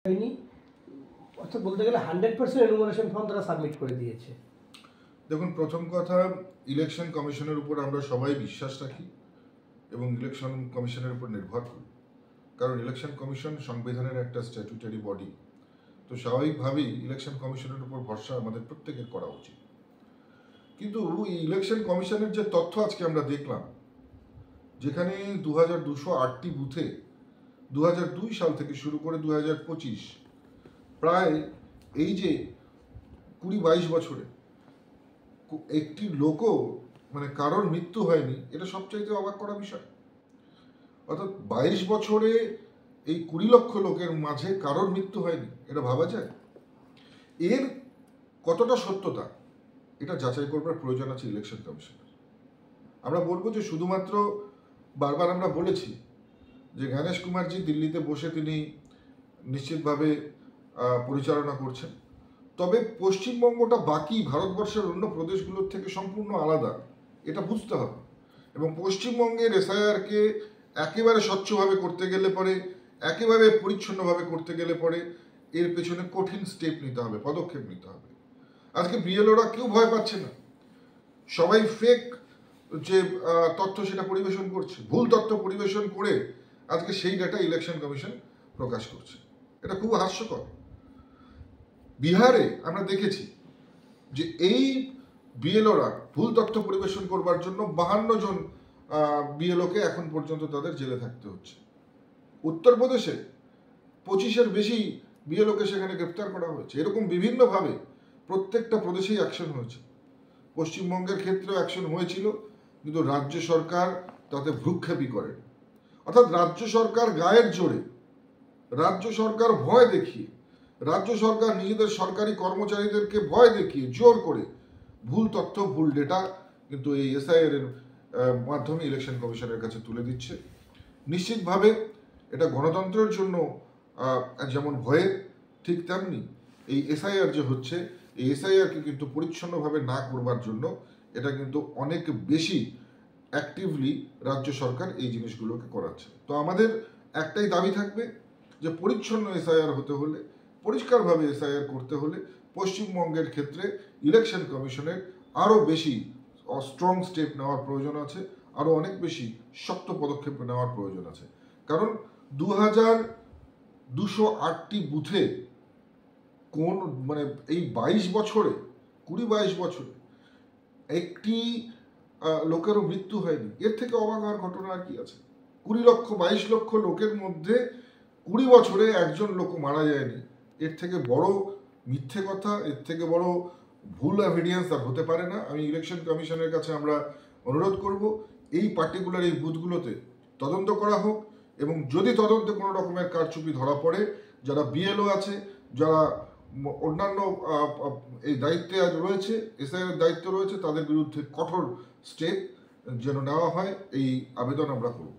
হয়নি, অর্থাৎ বলতে গেলে 100% এনুমারেশন ফর্ম তারা সাবমিট করে দিয়েছে। দেখুন, প্রথম কথা, ইলেকশন কমিশনের উপর আমরা সবাই বিশ্বাস রাখি এবং ইলেকশন কমিশনের উপর নির্ভর করি, কারণ ইলেকশন কমিশন সংবিধানের একটা স্ট্যাটুটারি বডি। তো স্বাভাবিকভাবেই ইলেকশন কমিশনের উপর ভরসা আমাদের প্রত্যেকের করা উচিত। কিন্তু এই ইলেকশন কমিশনের যে তথ্য আজকে আমরা দেখলাম, যেখানে 2208টি বুথে 2002 সাল থেকে শুরু করে 2025 প্রায় এই যে 20-22 বছরে একটি লোকও মানে কারোর মৃত্যু হয়নি, এটা সবচাইতে অবাক করা বিষয়। অর্থাৎ 22 বছরে এই 20 লক্ষ লোকের মাঝে কারোর মৃত্যু হয়নি, এটা ভাবা যায়? এর কতটা সত্যতা এটা যাচাই করবার প্রয়োজন আছে ইলেকশন কমিশনের। আমরা বলবো যে শুধুমাত্র, বারবার আমরা বলেছি যে গণেশ কুমারজি দিল্লিতে বসে তিনি নিশ্চিতভাবে পরিচালনা করছেন, তবে পশ্চিমবঙ্গটা বাকি ভারতবর্ষের অন্য প্রদেশগুলোর থেকে সম্পূর্ণ আলাদা, এটা বুঝতে হবে। এবং পশ্চিমবঙ্গের এসআইআরকে একেবারে স্বচ্ছভাবে করতে গেলে পরে, একেবারে পরিচ্ছন্নভাবে করতে গেলে পরে এর পেছনে কঠিন স্টেপ নিতে হবে, পদক্ষেপ নিতে হবে। আজকে বিএলওরা কেউ ভয় পাচ্ছে না, সবাই ফেক যে তথ্য সেটা পরিবেশন করছে, ভুল তথ্য পরিবেশন করে আজকে সেই ডাটা ইলেকশন কমিশন প্রকাশ করছে। এটা খুব হাস্যকর। বিহারে আমরা দেখেছি যে এই বিএলওরা ভুল তথ্য পরিবেশন করবার জন্য 52 জন বিএলওকে এখন পর্যন্ত তাদের জেলে থাকতে হচ্ছে। উত্তরপ্রদেশে 25-এর বেশি বিএলওকে সেখানে গ্রেপ্তার করা হয়েছে। এরকম বিভিন্নভাবে প্রত্যেকটা প্রদেশেই অ্যাকশন হয়েছে। পশ্চিমবঙ্গের ক্ষেত্রেও অ্যাকশন হয়েছিল, কিন্তু রাজ্য সরকার তাতে ভ্রুক্ষেপই করেন। অর্থাৎ রাজ্য সরকার গায়ের জোরে, রাজ্য সরকার ভয় দেখিয়ে, রাজ্য সরকার নিজেদের সরকারি কর্মচারীদেরকে ভয় দেখিয়ে জোর করে ভুল তথ্য, ভুল ডেটা কিন্তু এই এসআইআর এর মাধ্যমে ইলেকশন কমিশনের কাছে তুলে দিচ্ছে। নিশ্চিতভাবে এটা গণতন্ত্রের জন্য যেমন ভয়ের, ঠিক তেমনি এই এসআইআর যে হচ্ছে, এই এসআইআরকে কিন্তু পরিচ্ছন্নভাবে না করবার জন্য এটা কিন্তু অনেক বেশি অ্যাক্টিভলি রাজ্য সরকার এই জিনিসগুলোকে করাচ্ছে। তো আমাদের একটাই দাবি থাকবে যে পরিচ্ছন্ন এসআইআর হতে হলে, পরিষ্কারভাবে এসআইআর করতে হলে পশ্চিমবঙ্গের ক্ষেত্রে ইলেকশন কমিশনের আরও বেশি স্ট্রং স্টেপ নেওয়ার প্রয়োজন আছে, আরও অনেক বেশি শক্ত পদক্ষেপ নেওয়ার প্রয়োজন আছে। কারণ 2208টি বুথে কোন মানে এই 22 বছরে, 20-22 বছরে একটি লোকেরও মৃত্যু হয়নি, এর থেকে অবাক হওয়ার ঘটনা আর কি আছে? 22 লক্ষ লোকের মধ্যে 20 বছরে একজন লোক মারা যায়নি, এর থেকে বড় মিথ্যে কথা, এর থেকে বড় ভুল এভিডেন্স আর হতে পারে না। আমি ইলেকশন কমিশনের কাছে আমরা অনুরোধ করব এই পার্টিকুলার এই বুথগুলোতে তদন্ত করা হোক, এবং যদি তদন্তে কোনো রকমের কারচুপি ধরা পড়ে, যারা বিএলও আছে, যারা অন্যান্য এই দায়িত্বে আজ রয়েছে, এসআইআর দায়িত্ব রয়েছে, তাদের বিরুদ্ধে কঠোর স্টেপ যেন নেওয়া হয়, এই আবেদন আমরা করব।